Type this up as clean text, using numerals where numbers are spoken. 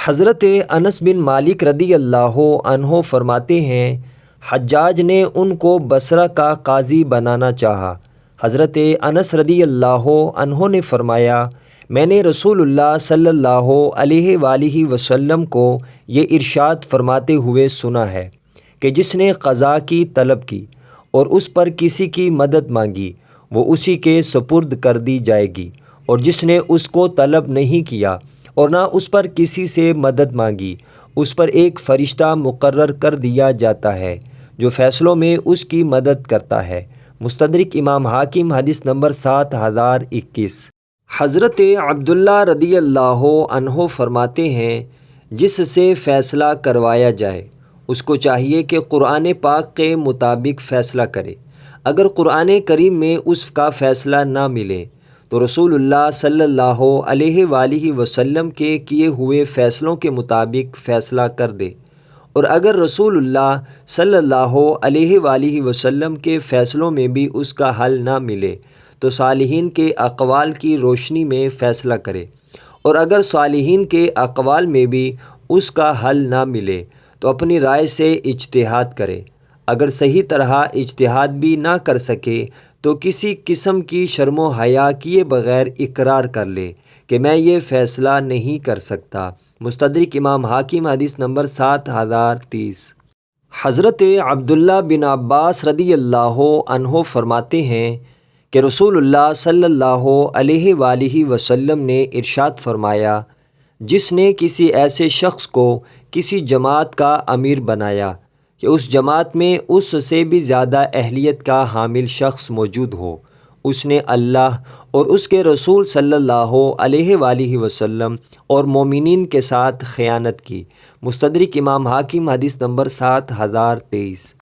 حضرت انس بن مالک رضی اللہ عنہ فرماتے ہیں، حجاج نے ان کو بصرہ کا قاضی بنانا چاہا۔ حضرت انس رضی اللہ عنہ نے فرمایا، میں نے رسول اللہ صلی اللہ علیہ وآلہ وسلم کو یہ ارشاد فرماتے ہوئے سنا ہے کہ جس نے قضا کی طلب کی اور اس پر کسی کی مدد مانگی وہ اسی کے سپرد کر دی جائے گی، اور جس نے اس کو طلب نہیں کیا اور نہ اس پر کسی سے مدد مانگی اس پر ایک فرشتہ مقرر کر دیا جاتا ہے جو فیصلوں میں اس کی مدد کرتا ہے۔ مستدرک امام حاکم، حدیث نمبر 7021۔ حضرت عبداللہ رضی اللہ عنہ فرماتے ہیں، جس سے فیصلہ کروایا جائے اس کو چاہیے کہ قرآن پاک کے مطابق فیصلہ کرے۔ اگر قرآن کریم میں اس کا فیصلہ نہ ملے تو رسول اللہ صلی اللہ علیہ وآلہ وسلم کے کیے ہوئے فیصلوں کے مطابق فیصلہ کر دے، اور اگر رسول اللہ صلی اللہ علیہ وآلہ وسلم کے فیصلوں میں بھی اس کا حل نہ ملے تو صالحین کے اقوال کی روشنی میں فیصلہ کرے، اور اگر صالحین کے اقوال میں بھی اس کا حل نہ ملے تو اپنی رائے سے اجتہاد کرے۔ اگر صحیح طرح اجتہاد بھی نہ کر سکے تو کسی قسم کی شرم و حیا کیے بغیر اقرار کر لے کہ میں یہ فیصلہ نہیں کر سکتا۔ مستدرک امام حاکم، حدیث نمبر 7030۔ حضرت عبداللہ بن عباس رضی اللہ عنہ فرماتے ہیں کہ رسول اللہ صلی اللہ علیہ وآلہ وسلم نے ارشاد فرمایا، جس نے کسی ایسے شخص کو کسی جماعت کا امیر بنایا کہ اس جماعت میں اس سے بھی زیادہ اہلیت کا حامل شخص موجود ہو، اس نے اللہ اور اس کے رسول صلی اللہ علیہ وآلہ وسلم اور مومنین کے ساتھ خیانت کی۔ مستدرک امام حاکم، حدیث نمبر 7023۔